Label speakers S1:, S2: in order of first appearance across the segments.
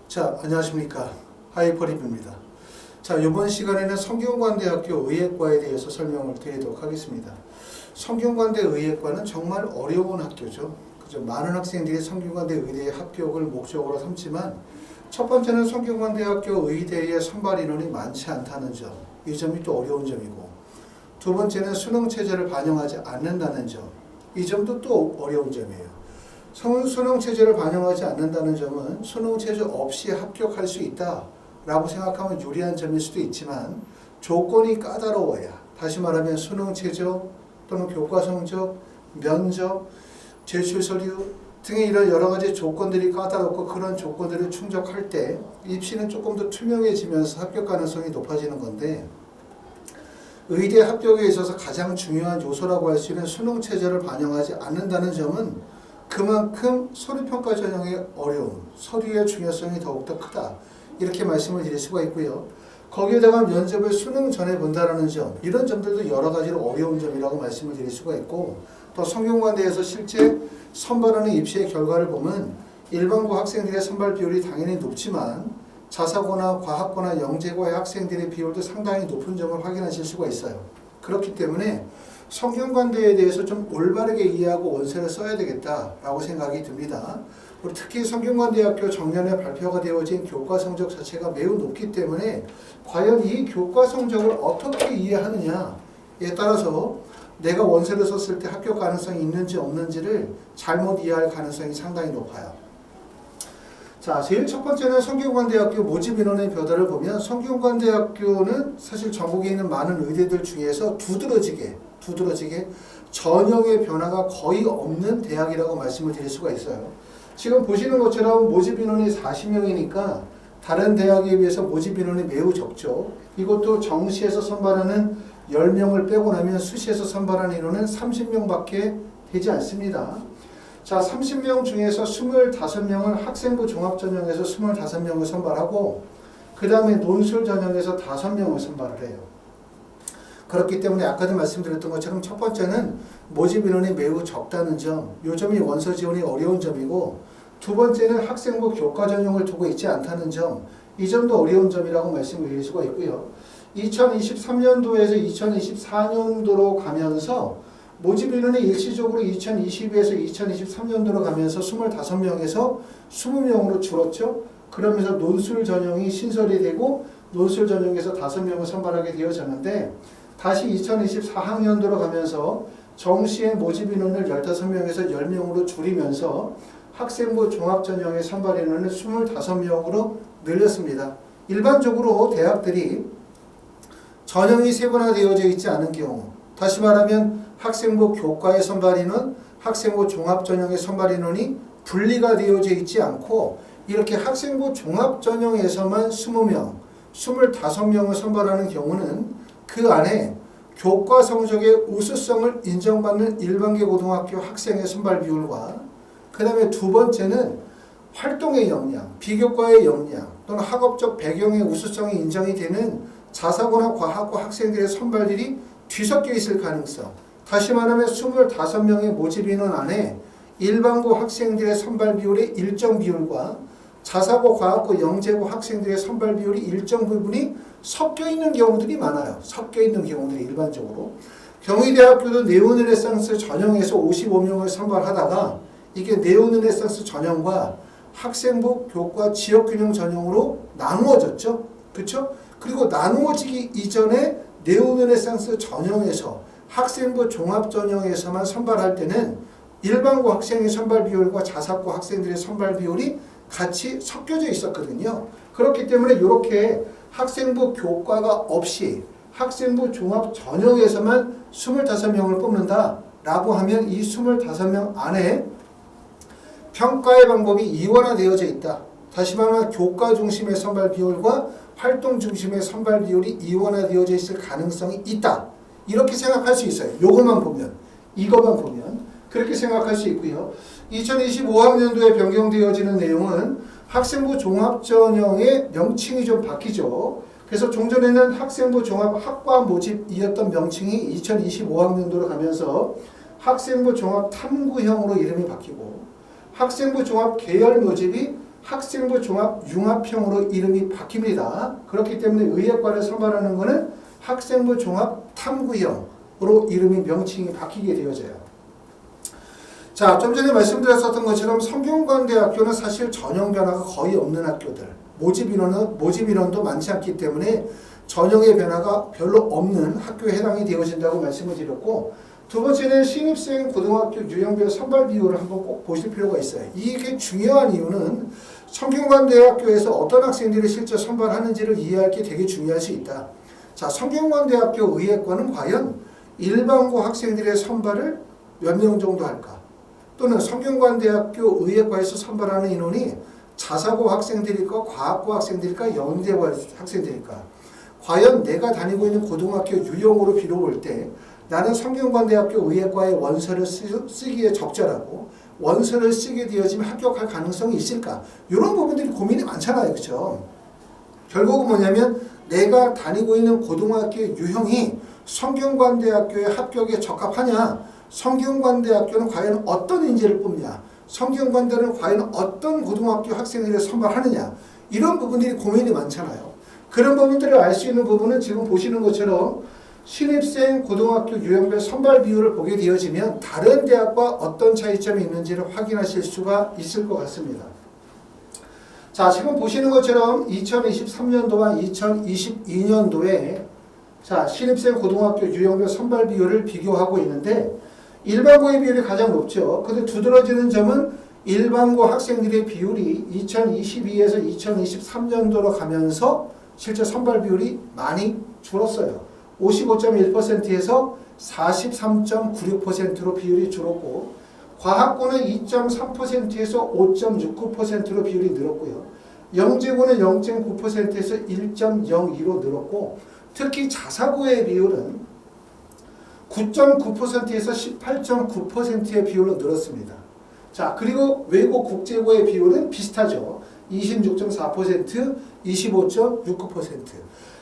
S1: 자, 안녕하십니까. 하이퍼립입니다. 자, 이번 시간에는 성균관대학교 의예과에 대해서 설명을 드리도록 하겠습니다. 성균관대 의예과는 정말 어려운 학교죠. 그죠? 많은 학생들이 성균관대 의대에 합격을 목적으로 삼지만 첫 번째는 성균관대학교 의대의 선발 인원이 많지 않다는 점, 이 점이 또 어려운 점이고, 두 번째는 수능체제를 반영하지 않는다는 점, 이 점도 또 어려운 점이에요. 수능체제를 반영하지 않는다는 점은 수능체제 없이 합격할 수 있다라고 생각하면 유리한 점일 수도 있지만 조건이 까다로워야, 다시 말하면 수능체제 또는 교과성적, 면접, 제출서류 등의 이런 여러 가지 조건들이 까다롭고 그런 조건들을 충족할 때 입시는 조금 더 투명해지면서 합격 가능성이 높아지는 건데, 의대 합격에 있어서 가장 중요한 요소라고 할 수 있는 수능체제를 반영하지 않는다는 점은 그만큼 서류평가 전형의 어려움, 서류의 중요성이 더욱더 크다, 이렇게 말씀을 드릴 수가 있고요. 거기에다가 면접을 수능 전에 본다는 점, 이런 점들도 여러 가지로 어려운 점이라고 말씀을 드릴 수가 있고, 또 성균관대에서 실제 선발하는 입시의 결과를 보면 일반고 학생들의 선발 비율이 당연히 높지만 자사고나 과학고나 영재고의 학생들의 비율도 상당히 높은 점을 확인하실 수가 있어요. 그렇기 때문에 성균관대에 대해서 좀 올바르게 이해하고 원서를 써야 되겠다라고 생각이 듭니다. 그리고 특히 성균관대학교 정년에 발표가 되어진 교과 성적 자체가 매우 높기 때문에 과연 이 교과 성적을 어떻게 이해하느냐에 따라서 내가 원서를 썼을 때 합격 가능성이 있는지 없는지를 잘못 이해할 가능성이 상당히 높아요. 자, 제일 첫 번째는 성균관대학교 모집 인원의 변화를 보면 성균관대학교는 사실 전국에 있는 많은 의대들 중에서 두드러지게 전형의 변화가 거의 없는 대학이라고 말씀을 드릴 수가 있어요. 지금 보시는 것처럼 모집 인원이 40명이니까 다른 대학에 비해서 모집 인원이 매우 적죠. 이것도 정시에서 선발하는 10명을 빼고 나면 수시에서 선발하는 인원은 30명밖에 되지 않습니다. 자, 30명 중에서 25명을 학생부 종합전형에서 25명을 선발하고 그 다음에 논술 전형에서 5명을 선발을 해요. 그렇기 때문에 아까도 말씀드렸던 것처럼 첫 번째는 모집 인원이 매우 적다는 점, 이 점이 원서 지원이 어려운 점이고, 두 번째는 학생부 교과 전형을 두고 있지 않다는 점, 이 점도 어려운 점이라고 말씀을 드릴 수가 있고요. 2023년도에서 2024년도로 가면서 모집 인원이 일시적으로 2022에서 2023년도로 가면서 25명에서 20명으로 줄었죠. 그러면서 논술 전형이 신설이 되고 논술 전형에서 5명을 선발하게 되어졌는데, 다시 2024학년도로 가면서 정시의 모집 인원을 15명에서 10명으로 줄이면서 학생부 종합전형의 선발 인원을 25명으로 늘렸습니다. 일반적으로 대학들이 전형이 세분화되어져 있지 않은 경우, 다시 말하면 학생부 교과의 선발 인원, 학생부 종합전형의 선발 인원이 분리가 되어져 있지 않고 이렇게 학생부 종합전형에서만 20명, 25명을 선발하는 경우는 그 안에 교과 성적의 우수성을 인정받는 일반계 고등학교 학생의 선발 비율과 그 다음에 두 번째는 활동의 역량, 비교과의 역량 또는 학업적 배경의 우수성이 인정이 되는 자사고나 과학고 학생들의 선발들이 뒤섞여 있을 가능성, 다시 말하면 25명의 모집 인원 안에 일반고 학생들의 선발 비율의 일정 비율과 자사고, 과학고, 영재고 학생들의 선발 비율이 일정 부분이 섞여 있는 경우들이 많아요. 섞여 있는 경우들이 일반적으로. 경희대학교도 네오르네상스 전형에서 55명을 선발하다가 이게 네오르네상스 전형과 학생부, 교과, 지역균형 전형으로 나누어졌죠. 그렇죠? 그리고 나누어지기 이전에 네오르네상스 전형에서 학생부 종합전형에서만 선발할 때는 일반고 학생의 선발 비율과 자사고 학생들의 선발 비율이 같이 섞여져 있었거든요. 그렇기 때문에 이렇게 학생부 교과가 없이 학생부 종합 전형에서만 25명을 뽑는다라고 하면 이 25명 안에 평가의 방법이 이원화되어져 있다. 다시 말하면 교과 중심의 선발 비율과 활동 중심의 선발 비율이 이원화되어져 있을 가능성이 있다. 이렇게 생각할 수 있어요. 이것만 보면, 이것만 보면 그렇게 생각할 수 있고요. 2025학년도에 변경되어지는 내용은 학생부 종합전형의 명칭이 좀 바뀌죠. 그래서 종전에는 학생부 종합 학과 모집이었던 명칭이 2025학년도로 가면서 학생부 종합 탐구형으로 이름이 바뀌고, 학생부 종합 계열 모집이 학생부 종합 융합형으로 이름이 바뀝니다. 그렇기 때문에 의예과를 선발하는 것은 학생부 종합 탐구형으로 이름이 명칭이 바뀌게 되어져요. 자, 좀 전에 말씀드렸었던 것처럼 성균관대학교는 사실 전형 변화가 거의 없는 학교들, 모집 인원도 많지 않기 때문에 전형의 변화가 별로 없는 학교에 해당이 되어진다고 말씀을 드렸고, 두 번째는 신입생 고등학교 유형별 선발 비율을 한번 꼭 보실 필요가 있어요. 이게 중요한 이유는 성균관대학교에서 어떤 학생들이 실제 선발하는지를 이해할 게 되게 중요할 수 있다. 자, 성균관대학교 의예과는 과연 일반고 학생들의 선발을 몇 명 정도 할까? 또는 성균관대학교 의예과에서 선발하는 인원이 자사고 학생들일까, 과학고 학생들일까, 영재고 학생들일까? 과연 내가 다니고 있는 고등학교 유형으로 비춰볼 때 나는 성균관대학교 의예과의 원서를 쓰기에 적절하고 원서를 쓰게 되어지면 합격할 가능성이 있을까? 이런 부분들이 고민이 많잖아요. 그렇죠? 결국은 뭐냐면 내가 다니고 있는 고등학교 유형이 성균관대학교의 합격에 적합하냐? 성균관대학교는 과연 어떤 인재를 뽑냐? 성균관대는 과연 어떤 고등학교 학생들을 선발하느냐? 이런 부분들이 고민이 많잖아요. 그런 부분들을 알 수 있는 부분은 지금 보시는 것처럼 신입생 고등학교 유형별 선발 비율을 보게 되어지면 다른 대학과 어떤 차이점이 있는지를 확인하실 수가 있을 것 같습니다. 자, 지금 보시는 것처럼 2023년도와 2022년도에 자, 신입생 고등학교 유형별 선발 비율을 비교하고 있는데 일반고의 비율이 가장 높죠. 근데 두드러지는 점은 일반고 학생들의 비율이 2022에서 2023년도로 가면서 실제 선발 비율이 많이 줄었어요. 55.1%에서 43.96%로 비율이 줄었고, 과학고는 2.3%에서 5.69%로 비율이 늘었고요. 영재고는 0.9%에서 1.02로 늘었고, 특히 자사고의 비율은 9.9%에서 18.9%의 비율로 늘었습니다. 자, 그리고 외고 국제고의 비율은 비슷하죠. 26.4%, 25.69%.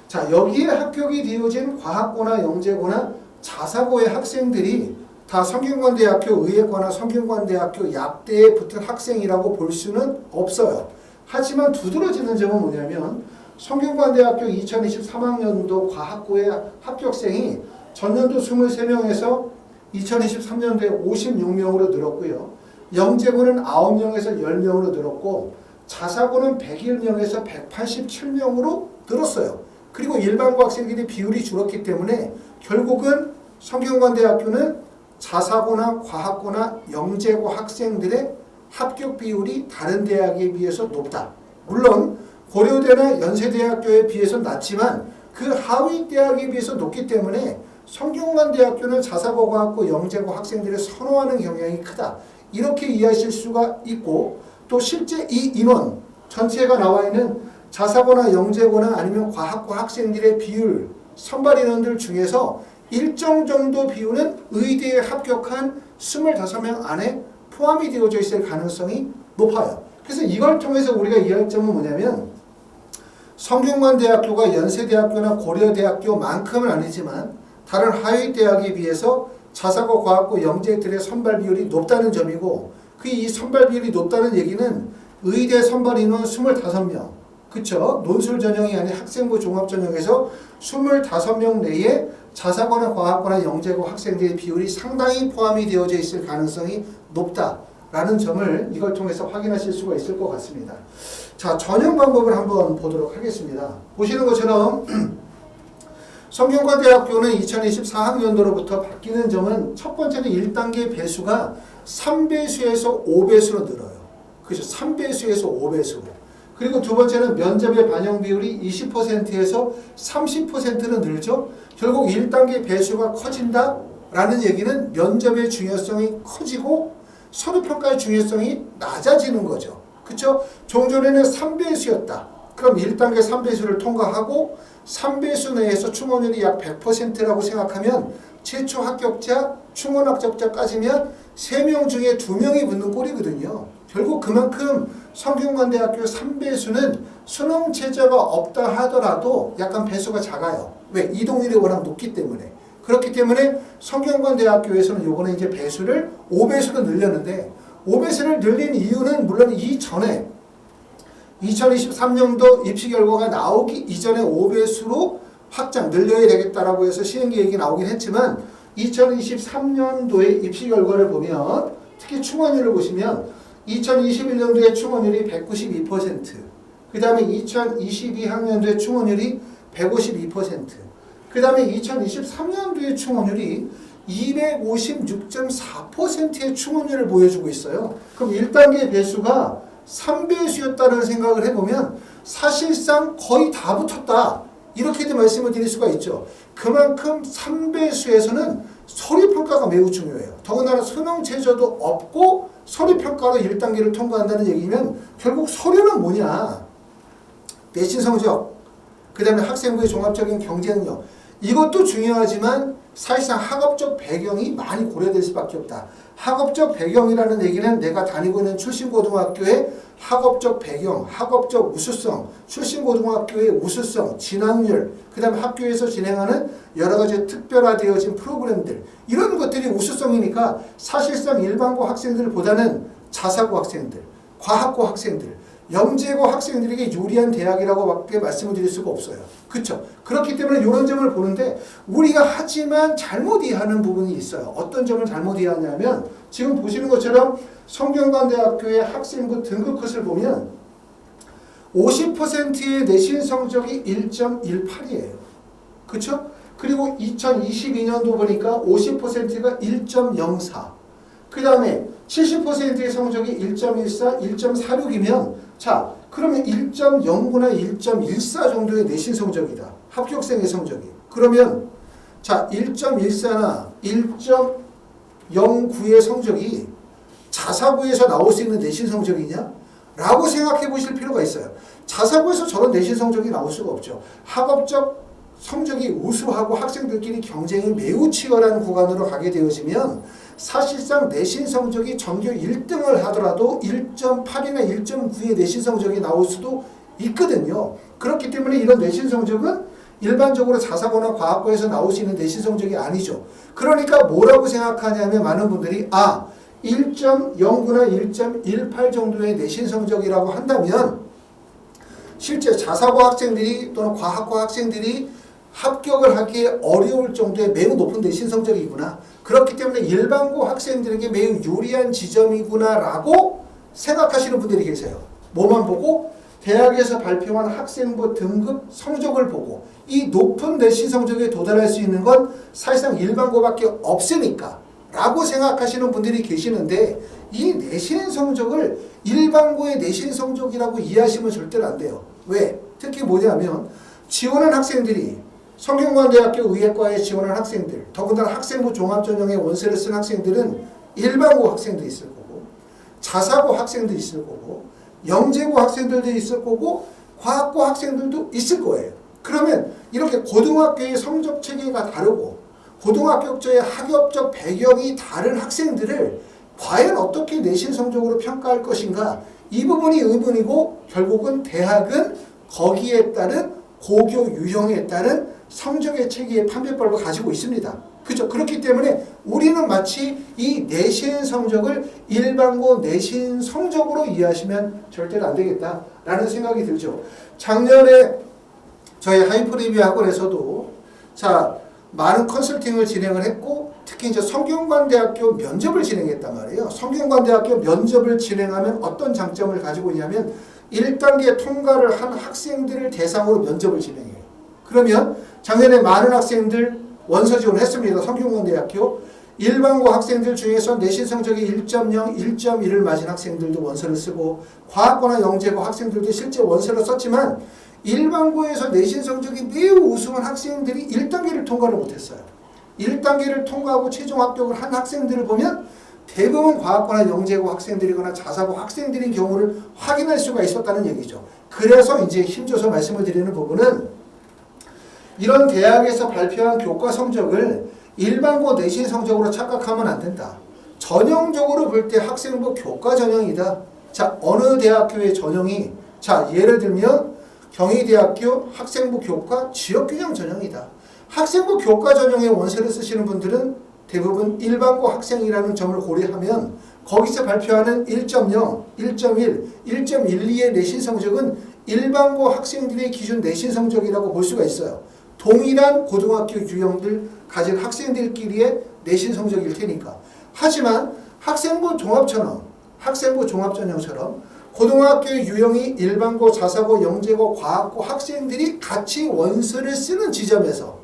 S1: 자, 여기에 합격이 되어진 과학고나 영재고나 자사고의 학생들이 다 성균관대학교 의예과나 성균관대학교 약대에 붙은 학생이라고 볼 수는 없어요. 하지만 두드러지는 점은 뭐냐면 성균관대학교 2023학년도 과학고의 합격생이 전년도 23명에서 2023년도에 56명으로 늘었고요. 영재고는 9명에서 10명으로 늘었고 자사고는 101명에서 187명으로 늘었어요. 그리고 일반고 학생들의 비율이 줄었기 때문에 결국은 성균관대학교는 자사고나 과학고나 영재고 학생들의 합격 비율이 다른 대학에 비해서 높다. 물론 고려대나 연세대학교에 비해서 낮지만 그 하위 대학에 비해서 높기 때문에 성균관대학교는 자사고, 과학고, 영재고 학생들을 선호하는 경향이 크다. 이렇게 이해하실 수가 있고, 또 실제 이 인원 전체가 나와 있는 자사고나 영재고나 아니면 과학고 학생들의 비율, 선발 인원들 중에서 일정 정도 비율은 의대에 합격한 25명 안에 포함이 되어져 있을 가능성이 높아요. 그래서 이걸 통해서 우리가 이해할 점은 뭐냐면 성균관대학교가 연세대학교나 고려대학교만큼은 아니지만 다른 하위 대학에 비해서 자사고, 과학고, 영재들의 선발 비율이 높다는 점이고, 그 이 선발 비율이 높다는 얘기는 의대 선발 인원 25명, 그쵸? 논술 전형이 아닌 학생부 종합 전형에서 25명 내에 자사고나 과학고나 영재고 학생들의 비율이 상당히 포함이 되어져 있을 가능성이 높다라는 점을 이걸 통해서 확인하실 수가 있을 것 같습니다. 자, 전형 방법을 한번 보도록 하겠습니다. 보시는 것처럼 성균관대학교는 2024학년도로부터 바뀌는 점은 첫 번째는 1단계 배수가 3배수에서 5배수로 늘어요. 그죠? 3배수에서 5배수로. 그리고 두 번째는 면접의 반영 비율이 20%에서 30%는 늘죠. 결국 1단계 배수가 커진다라는 얘기는 면접의 중요성이 커지고 서류평가의 중요성이 낮아지는 거죠. 그렇죠? 종전에는 3배수였다. 그럼 1단계 3배수를 통과하고 3배수 내에서 충원율이 약 100%라고 생각하면 최초 합격자, 충원 합격자까지면 3명 중에 2명이 붙는 꼴이거든요. 결국 그만큼 성균관대학교 3배수는 수능 체제가 없다 하더라도 약간 배수가 작아요. 왜? 이동률이 워낙 높기 때문에. 그렇기 때문에 성균관대학교에서는 요번에 이제 배수를 5배수로 늘렸는데 5배수를 늘린 이유는 물론 이전에 2023년도 입시 결과가 나오기 이전에 5배수로 확장 늘려야 되겠다라고 해서 시행 계획이 나오긴 했지만 2023년도의 입시 결과를 보면 특히 충원율을 보시면 2021년도에 충원율이 192%, 그 다음에 2022학년도에 충원율이 152%, 그 다음에 2023년도에 충원율이 256.4%의 충원율을 보여주고 있어요. 그럼 1단계 배수가 3배수였다는 생각을 해보면 사실상 거의 다 붙었다. 이렇게도 말씀을 드릴 수가 있죠. 그만큼 3배수에서는 서류평가가 매우 중요해요. 더군다나 수능 최저도 없고 서류평가로 1단계를 통과한다는 얘기면 결국 서류는 뭐냐? 내신 성적, 그 다음에 학생부의 종합적인 경쟁력, 이것도 중요하지만 사실상 학업적 배경이 많이 고려될 수밖에 없다. 학업적 배경이라는 얘기는 내가 다니고 있는 출신고등학교의 학업적 배경, 학업적 우수성, 출신고등학교의 우수성, 진학률, 그 다음에 학교에서 진행하는 여러 가지 특별화되어진 프로그램들, 이런 것들이 우수성이니까 사실상 일반고 학생들보다는 자사고 학생들, 과학고 학생들, 영재고 학생들에게 유리한 대학이라고밖에 말씀을 드릴 수가 없어요. 그렇죠? 그렇기 때문에 이런 점을 보는데 우리가 하지만 잘못 이해하는 부분이 있어요. 어떤 점을 잘못 이해하냐면 지금 보시는 것처럼 성균관대학교의 학생부 등급 컷을 보면 50%의 내신 성적이 1.18이에요. 그렇죠? 그리고 2022년도 보니까 50%가 1.04. 그 다음에 70%의 성적이 1.14, 1.46이면 자, 그러면 1.09나 1.14 정도의 내신 성적이다. 합격생의 성적이. 그러면 자, 1.14나 1.09의 성적이 자사고에서 나올 수 있는 내신 성적이냐? 라고 생각해 보실 필요가 있어요. 자사고에서 저런 내신 성적이 나올 수가 없죠. 학업적 성적이 우수하고 학생들끼리 경쟁이 매우 치열한 구간으로 가게 되어지면 사실상 내신 성적이 전교 1등을 하더라도 1.8이나 1.9의 내신 성적이 나올 수도 있거든요. 그렇기 때문에 이런 내신 성적은 일반적으로 자사고나 과학고에서 나올 수 있는 내신 성적이 아니죠. 그러니까 뭐라고 생각하냐면 많은 분들이 1.09나 1.18 정도의 내신 성적이라고 한다면 실제 자사고 학생들이 또는 과학고 학생들이 합격을 하기에 어려울 정도의 매우 높은 내신 성적이구나. 그렇기 때문에 일반고 학생들에게 매우 유리한 지점이구나 라고 생각하시는 분들이 계세요. 뭐만 보고? 대학에서 발표한 학생부 등급 성적을 보고 이 높은 내신 성적에 도달할 수 있는 건 사실상 일반고밖에 없으니까 라고 생각하시는 분들이 계시는데 이 내신 성적을 일반고의 내신 성적이라고 이해하시면 절대로 안 돼요. 왜? 특히 뭐냐면 지원한 학생들이 성균관대학교 의예과에 지원한 학생들, 더군다나 학생부 종합전형의 원서를 쓴 학생들은 일반고 학생도 있을 거고 자사고 학생도 있을 거고 영재고 학생들도 있을 거고 과학고 학생들도 있을 거예요. 그러면 이렇게 고등학교의 성적 체계가 다르고 고등학교의 학업적 배경이 다른 학생들을 과연 어떻게 내신 성적으로 평가할 것인가, 이 부분이 의문이고 결국은 대학은 거기에 따른 고교 유형에 따른 성적의 체계의 판별법을 가지고 있습니다. 그렇죠? 그렇기 때문에 우리는 마치 이 내신 성적을 일반고 내신 성적으로 이해하시면 절대로 안 되겠다라는 생각이 들죠. 작년에 저희 하이프리뷰 학원에서도 많은 컨설팅을 진행을 했고 특히 이제 성균관대학교 면접을 진행했단 말이에요. 성균관대학교 면접을 진행하면 어떤 장점을 가지고 있냐면 1단계 통과를 한 학생들을 대상으로 면접을 진행해요. 그러면 작년에 많은 학생들 원서 지원했습니다. 성균관대학교. 일반고 학생들 중에서 내신 성적이 1.0, 1.1을 맞은 학생들도 원서를 쓰고 과학고나 영재고 학생들도 실제 원서를 썼지만 일반고에서 내신 성적이 매우 우수한 학생들이 1단계를 통과를 못했어요. 1단계를 통과하고 최종 합격을 한 학생들을 보면 대부분 과학고나 영재고 학생들이거나 자사고 학생들인 경우를 확인할 수가 있었다는 얘기죠. 그래서 이제 힘줘서 말씀을 드리는 부분은 이런 대학에서 발표한 교과 성적을 일반고 내신 성적으로 착각하면 안 된다. 전형적으로 볼 때 학생부 교과 전형이다. 자, 어느 대학교의 전형이 예를 들면 경희대학교 학생부 교과 지역균형 전형이다. 학생부 교과 전형의 원서를 쓰시는 분들은 대부분 일반고 학생이라는 점을 고려하면 거기서 발표하는 1.0, 1.1, 1.12의 내신 성적은 일반고 학생들의 기준 내신 성적이라고 볼 수가 있어요. 동일한 고등학교 유형들 가진 학생들끼리의 내신 성적일 테니까. 하지만 학생부 종합전형처럼 고등학교 유형이 일반고, 자사고, 영재고, 과학고 학생들이 같이 원서를 쓰는 지점에서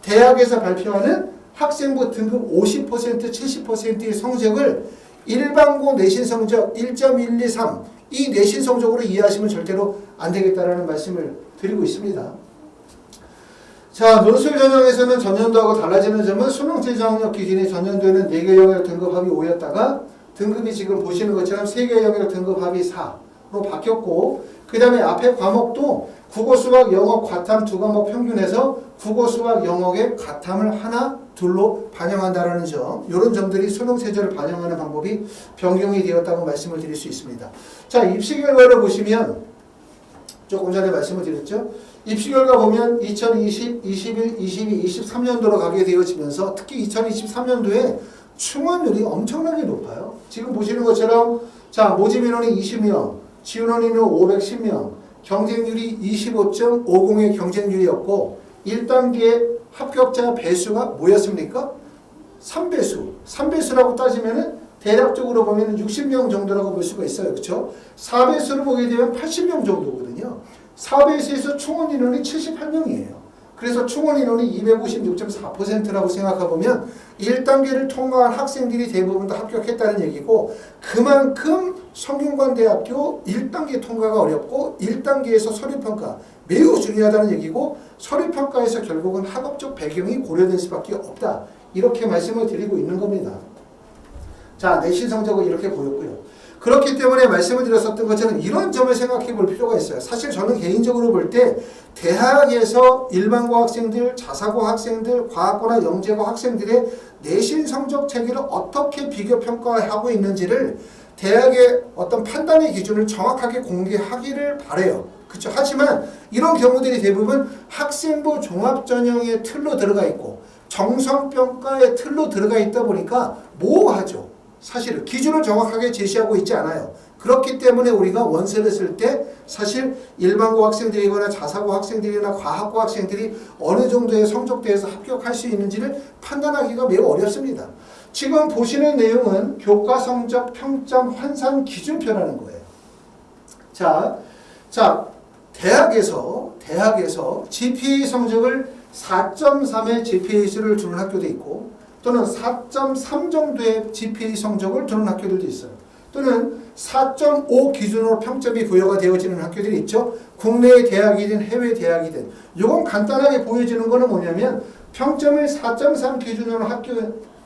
S1: 대학에서 발표하는 학생부 등급 50%, 70%의 성적을 일반고 내신 성적 1.123 이 내신 성적으로 이해하시면 절대로 안 되겠다라는 말씀을 드리고 있습니다. 자, 논술 전형에서는 전년도하고 달라지는 점은 수능 최저학력 기준이 전년도에는 4개 영역 등급 합이 5였다가 등급이 지금 보시는 것처럼 3개 영역 등급 합이 4로 바뀌었고, 그 다음에 앞에 과목도 국어, 수학, 영어, 과탐 두 과목 평균에서 국어, 수학, 영어의 과탐을 하나, 둘로 반영한다는 점, 이런 점들이 수능 최저를 반영하는 방법이 변경이 되었다고 말씀을 드릴 수 있습니다. 자, 입시 결과를 보시면 조금 전에 말씀을 드렸죠. 입시 결과 보면 2020, 21, 22, 23년도로 가게 되어지면서 특히 2023년도에 충원율이 엄청나게 높아요. 지금 보시는 것처럼 자, 모집 인원이 20명, 지원 인원이 510명, 경쟁률이 25.50의 경쟁률이었고 1단계 합격자 배수가 뭐였습니까? 3배수. 3배수라고 따지면은 대략적으로 보면 60명 정도라고 볼 수가 있어요. 그렇죠? 4배수를 보게 되면 80명 정도거든요. 4배수에서 충원 인원이 78명이에요. 그래서 충원 인원이 256.4%라고 생각해보면 1단계를 통과한 학생들이 대부분 다 합격했다는 얘기고, 그만큼 성균관대학교 1단계 통과가 어렵고 1단계에서 서류평가 매우 중요하다는 얘기고, 서류평가에서 결국은 학업적 배경이 고려될 수밖에 없다. 이렇게 말씀을 드리고 있는 겁니다. 자, 내신 성적은 이렇게 보였고요. 그렇기 때문에 말씀을 드렸었던 것처럼 이런 점을 생각해 볼 필요가 있어요. 사실 저는 개인적으로 볼 때 대학에서 일반고 학생들, 자사고 학생들, 과학고나 영재고 학생들의 내신 성적 체계를 어떻게 비교 평가하고 있는지를 대학의 어떤 판단의 기준을 정확하게 공개하기를 바라요. 그렇죠? 하지만 이런 경우들이 대부분 학생부 종합전형의 틀로 들어가 있고 정성평가의 틀로 들어가 있다 보니까 모호하죠. 사실은 기준을 정확하게 제시하고 있지 않아요. 그렇기 때문에 우리가 원서를 쓸 때 사실 일반고 학생들이거나 자사고 학생들이나 과학고 학생들이 어느 정도의 성적대에서 합격할 수 있는지를 판단하기가 매우 어렵습니다. 지금 보시는 내용은 교과성적 평점 환산 기준표라는 거예요. 자, 대학에서 GPA 성적을 4.3의 GPA 수를 주는 학교도 있고, 또는 4.3 정도의 GPA 성적을 두는 학교들도 있어요. 또는 4.5 기준으로 평점이 부여가 되어지는 학교들이 있죠. 국내의 대학이든 해외 대학이든. 이건 간단하게 보여지는 거는 뭐냐면 평점을 4.3 기준으로 학교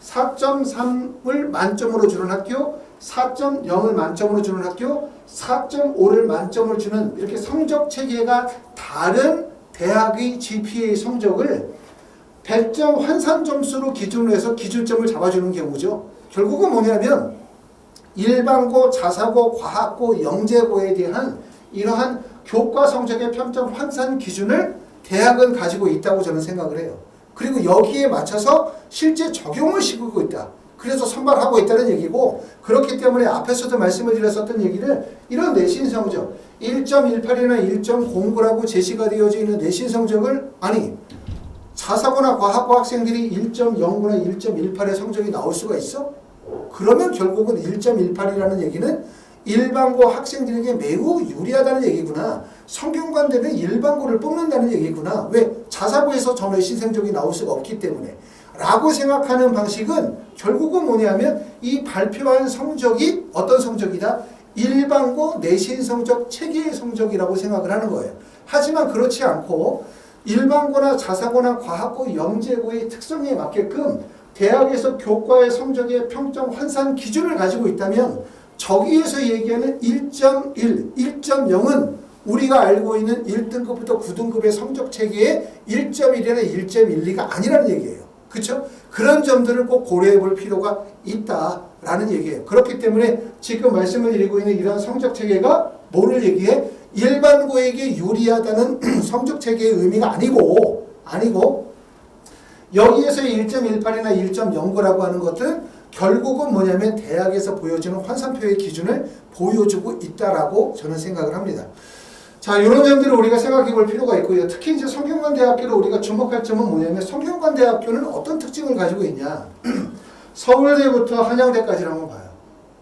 S1: 4.3을 만점으로 주는 학교, 4.0을 만점으로 주는 학교, 4.5를 만점으로 주는 이렇게 성적 체계가 다른 대학의 GPA 성적을 100점 환산 점수로 기준으로 해서 기준점을 잡아주는 경우죠. 결국은 뭐냐면 일반고, 자사고, 과학고, 영재고에 대한 이러한 교과 성적의 평점 환산 기준을 대학은 가지고 있다고 저는 생각을 해요. 그리고 여기에 맞춰서 실제 적용을 시키고 있다. 그래서 선발하고 있다는 얘기고, 그렇기 때문에 앞에서도 말씀을 드렸었던 얘기를 이런 내신 성적 1.18이나 1.09라고 제시가 되어져 있는 내신 성적을 자사고나 과학고 학생들이 1.09나 1.18의 성적이 나올 수가 있어? 그러면 결국은 1.18이라는 얘기는 일반고 학생들에게 매우 유리하다는 얘기구나. 성균관대는 일반고를 뽑는다는 얘기구나. 왜? 자사고에서 저 내신 성적이 나올 수가 없기 때문에. 라고 생각하는 방식은 결국은 뭐냐면 이 발표한 성적이 어떤 성적이다? 일반고 내신 성적 체계의 성적이라고 생각을 하는 거예요. 하지만 그렇지 않고 일반고나 자사고나 과학고, 영재고의 특성에 맞게끔 대학에서 교과의 성적의 평점 환산 기준을 가지고 있다면 저기에서 얘기하는 1.1, 1.0은 우리가 알고 있는 1등급부터 9등급의 성적 체계의 1.1이나 1.12가 아니라는 얘기예요. 그렇죠? 그런 점들을 꼭 고려해 볼 필요가 있다라는 얘기예요. 그렇기 때문에 지금 말씀을 드리고 있는 이런 성적 체계가 뭐를 얘기해? 일반고에게 유리하다는 성적 체계의 의미가 아니고 여기에서의 1.18이나 1.09라고 하는 것들은 결국은 뭐냐면 대학에서 보여주는 환산표의 기준을 보여주고 있다라고 저는 생각을 합니다. 자, 이런 점들을 우리가 생각해 볼 필요가 있고요. 특히 이제 성균관대학교를 우리가 주목할 점은 뭐냐면 성균관대학교는 어떤 특징을 가지고 있냐. 서울대부터 한양대까지를 한번 봐요.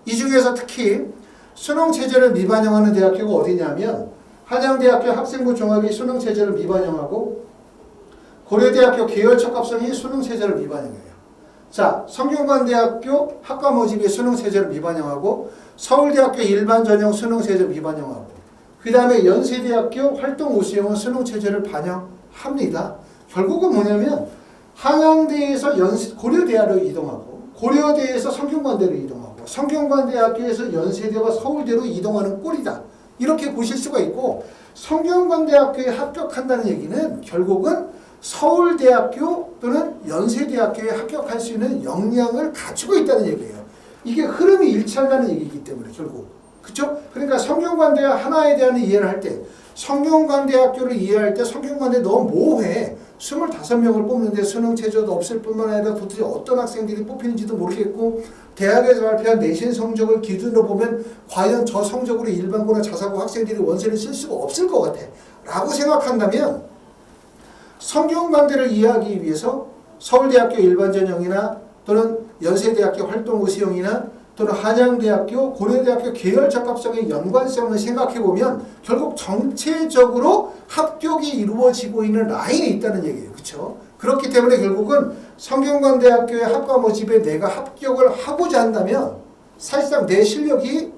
S1: 이 중에서 특히 수능체제를 미반영하는 대학교가 어디냐면 한양대학교 학생부 종합이 수능체제를 미반영하고 고려대학교 계열적합성이 수능체제를 미반영해요. 자, 성균관대학교 학과 모집이 수능체제를 미반영하고 서울대학교 일반전형 수능체제를 미반영하고 그 다음에 연세대학교 활동우수형은 수능체제를 반영합니다. 결국은 뭐냐면 한양대에서 고려대학으로 이동하고 고려대에서 성균관대로 이동하고 성균관대학교에서 연세대와 서울대로 이동하는 꼴이다. 이렇게 보실 수가 있고 성균관대학교에 합격한다는 얘기는 결국은 서울대학교 또는 연세대학교에 합격할 수 있는 역량을 갖추고 있다는 얘기예요. 이게 흐름이 일치한다는 얘기이기 때문에 결국. 그렇죠? 그러니까 성균관대와 하나에 대한 이해를 할 때 성균관대학교를 이해할 때 성균관대 너무 모호해. 25명을 뽑는데 수능체제도 없을 뿐만 아니라 도대체 어떤 학생들이 뽑히는지도 모르겠고 대학에서 발표한 내신 성적을 기준으로 보면 과연 저 성적으로 일반고나 자사고 학생들이 원서를 쓸 수가 없을 것 같아 라고 생각한다면 성균관대를 이해하기 위해서 서울대학교 일반전형이나 또는 연세대학교 활동우수형이나 또는 한양대학교, 고려대학교 계열적합성의 연관성을 생각해보면 결국 정체적으로 합격이 이루어지고 있는 라인에 있다는 얘기예요. 그렇죠? 그렇기 때문에 결국은 성균관대학교의 학과 모집에 내가 합격을 하고자 한다면 사실상 내 실력이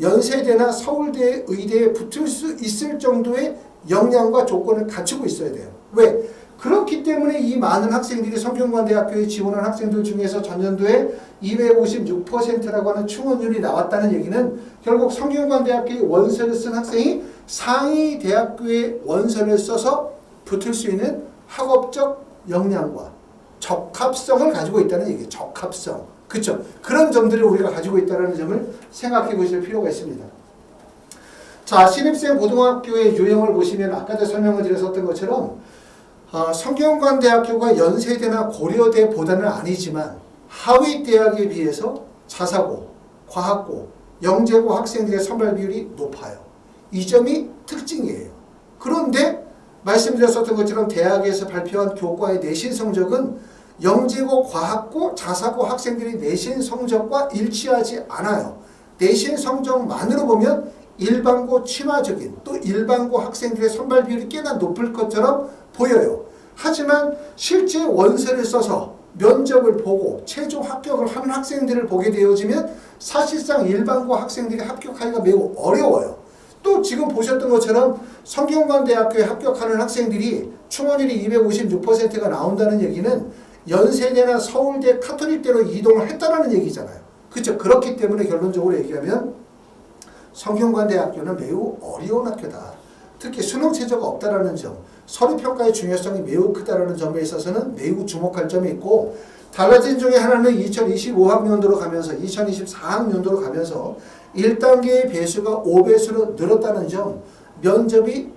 S1: 연세대나 서울대 의대에 붙을 수 있을 정도의 역량과 조건을 갖추고 있어야 돼요. 왜? 그렇기 때문에 이 많은 학생들이 성균관대학교에 지원한 학생들 중에서 전년도에 256%라고 하는 충원율이 나왔다는 얘기는 결국 성균관대학교에 원서를 쓴 학생이 상위 대학교에 원서를 써서 붙을 수 있는 학업적 역량과 적합성을 가지고 있다는 얘기예요. 적합성. 그렇죠? 그런 점들을 우리가 가지고 있다는 점을 생각해 보실 필요가 있습니다. 자, 신입생 고등학교의 유형을 보시면 아까도 설명을 드렸었던 것처럼 성균관대학교가 연세대나 고려대보다는 아니지만 하위 대학에 비해서 자사고, 과학고, 영재고 학생들의 선발 비율이 높아요. 이 점이 특징이에요. 그런데 말씀드렸었던 것처럼 대학에서 발표한 교과의 내신 성적은 영재고, 과학고, 자사고 학생들이 내신 성적과 일치하지 않아요. 내신 성적만으로 보면 일반고 친화적인 또 일반고 학생들의 선발 비율이 꽤나 높을 것처럼 보여요. 하지만 실제 원서를 써서 면접을 보고 최종 합격을 하는 학생들을 보게 되어지면 사실상 일반고 학생들이 합격하기가 매우 어려워요. 또 지금 보셨던 것처럼 성균관대학교에 합격하는 학생들이 충원율이 256%가 나온다는 얘기는 연세대나 서울대 카톨릭대로 이동을 했다는 얘기잖아요. 그렇죠? 그렇기 때문에 결론적으로 얘기하면 성균관대학교는 매우 어려운 학교다. 특히 수능체제가 없다라는 점, 서류평가의 중요성이 매우 크다라는 점에 있어서는 매우 주목할 점이 있고 달라진 중에 하나는 2025학년도로 가면서 2024학년도로 가면서 1단계의 배수가 5배수로 늘었다는 점, 면접이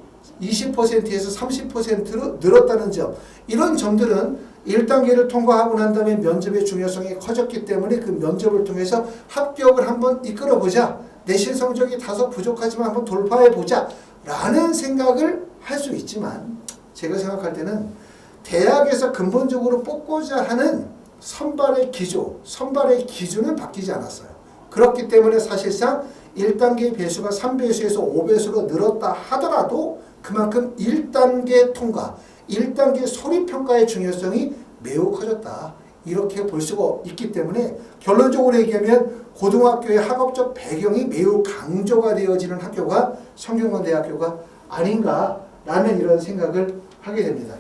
S1: 20%에서 30%로 늘었다는 점, 이런 점들은 1단계를 통과하고 난 다음에 면접의 중요성이 커졌기 때문에 그 면접을 통해서 합격을 한번 이끌어보자, 내신 성적이 다소 부족하지만 한번 돌파해보자 라는 생각을 할 수 있지만 제가 생각할 때는 대학에서 근본적으로 뽑고자 하는 선발의 기조, 선발의 기준은 바뀌지 않았어요. 그렇기 때문에 사실상 1단계 배수가 3배수에서 5배수로 늘었다 하더라도 그만큼 1단계 통과, 1단계 소리평가의 중요성이 매우 커졌다. 이렇게 볼 수가 있기 때문에 결론적으로 얘기하면 고등학교의 학업적 배경이 매우 강조가 되어지는 학교가 성균관대학교가 아닌가라는 이런 생각을 하게 됩니다.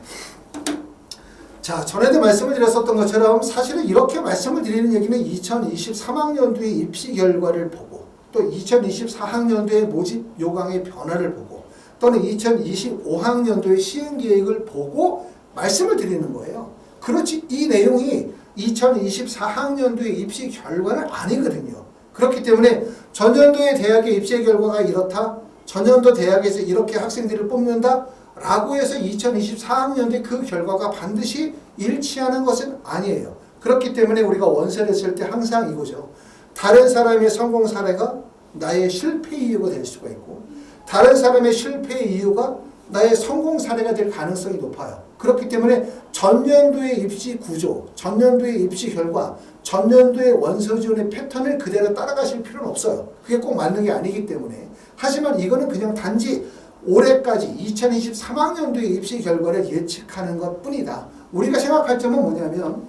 S1: 자, 전에도 말씀을 드렸었던 것처럼 사실은 이렇게 말씀을 드리는 얘기는 2023학년도의 입시 결과를 보고 또 2024학년도의 모집 요강의 변화를 보고 또는 2025학년도의 시행계획을 보고 말씀을 드리는 거예요. 그렇지 이 내용이 2024학년도의 입시 결과는 아니거든요. 그렇기 때문에 전년도의 대학의 입시 결과가 이렇다, 전년도 대학에서 이렇게 학생들을 뽑는다 라고 해서 2024학년도에 그 결과가 반드시 일치하는 것은 아니에요. 그렇기 때문에 우리가 원서를 쓸 때 항상 이거죠. 다른 사람의 성공 사례가 나의 실패 이유가 될 수가 있고 다른 사람의 실패 이유가 나의 성공 사례가 될 가능성이 높아요. 그렇기 때문에 전년도의 입시 구조, 전년도의 입시 결과, 전년도의 원서 지원의 패턴을 그대로 따라가실 필요는 없어요. 그게 꼭 맞는 게 아니기 때문에. 하지만 이거는 그냥 단지 올해까지 2023학년도의 입시 결과를 예측하는 것 뿐이다. 우리가 생각할 점은 뭐냐면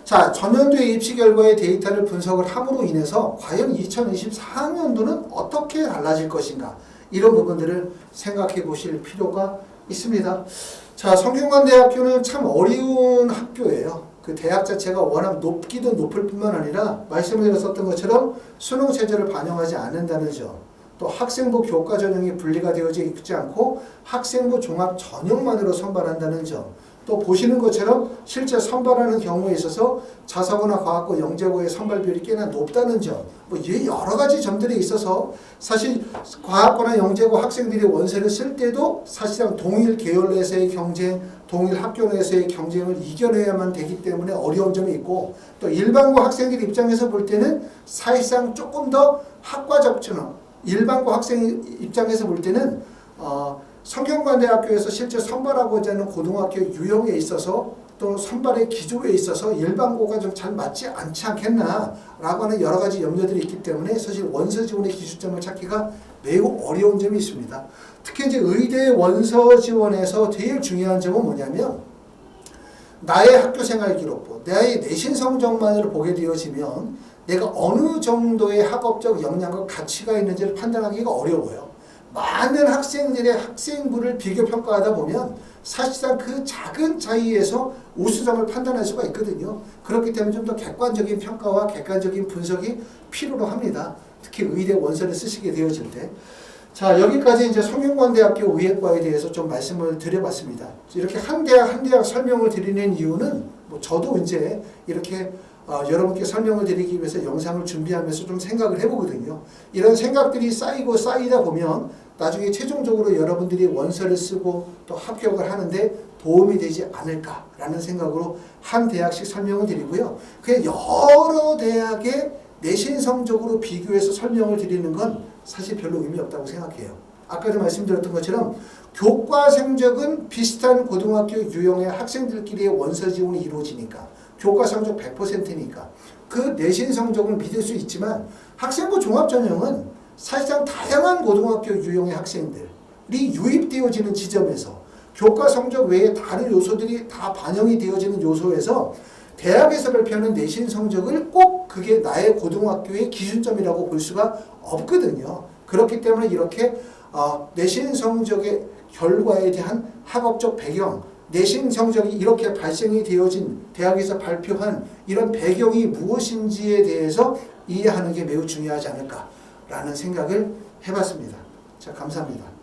S1: 자, 전년도의 입시 결과의 데이터를 분석을 함으로 인해서 과연 2024학년도는 어떻게 달라질 것인가 이런 부분들을 생각해 보실 필요가 있습니다. 자, 성균관대학교는 참 어려운 학교예요. 그 대학 자체가 워낙 높기도 높을 뿐만 아니라 말씀을 드렸었던 것처럼 수능 체제를 반영하지 않는다는 점, 또 학생부 교과 전형이 분리가 되어져 있지 않고 학생부 종합 전형만으로 선발한다는 점, 또 보시는 것처럼 실제 선발하는 경우에 있어서 자사고나 과학고, 영재고의 선발 비율이 꽤나 높다는 점, 뭐 여러 가지 점들이 있어서 사실 과학고나 영재고 학생들이 원서를 쓸 때도 사실상 동일 계열 내에서의 경쟁, 동일 학교 내에서의 경쟁을 이겨내야만 되기 때문에 어려운 점이 있고 또 일반고 학생들 입장에서 볼 때는 사실상 조금 더 학과적 전형, 일반고 학생 입장에서 볼 때는 성균관대학교에서 실제 선발하고자 하는 고등학교 유형에 있어서 또 선발의 기조에 있어서 일반고가 좀 잘 맞지 않지 않겠나라고 하는 여러 가지 염려들이 있기 때문에 사실 원서 지원의 기준점을 찾기가 매우 어려운 점이 있습니다. 특히 이제 의대 원서 지원에서 제일 중요한 점은 뭐냐면 나의 학교 생활 기록부, 나의 내신 성적만을 보게 되어지면 내가 어느 정도의 학업적 역량과 가치가 있는지를 판단하기가 어려워요. 많은 학생들의 학생부를 비교 평가하다 보면 사실상 그 작은 차이에서 우수점을 판단할 수가 있거든요. 그렇기 때문에 좀 더 객관적인 평가와 객관적인 분석이 필요로 합니다. 특히 의대 원서를 쓰시게 되어질 때. 자, 여기까지 이제 성균관대학교 의예과에 대해서 좀 말씀을 드려봤습니다. 이렇게 한 대학 한 대학 설명을 드리는 이유는 뭐 저도 이제 이렇게 여러분께 설명을 드리기 위해서 영상을 준비하면서 좀 생각을 해보거든요. 이런 생각들이 쌓이고 쌓이다 보면 나중에 최종적으로 여러분들이 원서를 쓰고 또 합격을 하는데 도움이 되지 않을까라는 생각으로 한 대학씩 설명을 드리고요. 그냥 여러 대학의 내신 성적으로 비교해서 설명을 드리는 건 사실 별로 의미 없다고 생각해요. 아까도 말씀드렸던 것처럼 교과 성적은 비슷한 고등학교 유형의 학생들끼리의 원서 지원이 이루어지니까 교과 성적 100%니까 그 내신 성적을 믿을 수 있지만 학생부 종합전형은 사실상 다양한 고등학교 유형의 학생들이 유입되어지는 지점에서 교과 성적 외에 다른 요소들이 다 반영이 되어지는 요소에서 대학에서 발표하는 내신 성적을 꼭 그게 나의 고등학교의 기준점이라고 볼 수가 없거든요. 그렇기 때문에 이렇게 내신 성적의 결과에 대한 학업적 배경, 내신 성적이 이렇게 발생이 되어진 대학에서 발표한 이런 배경이 무엇인지에 대해서 이해하는 게 매우 중요하지 않을까라는 생각을 해봤습니다. 자, 감사합니다.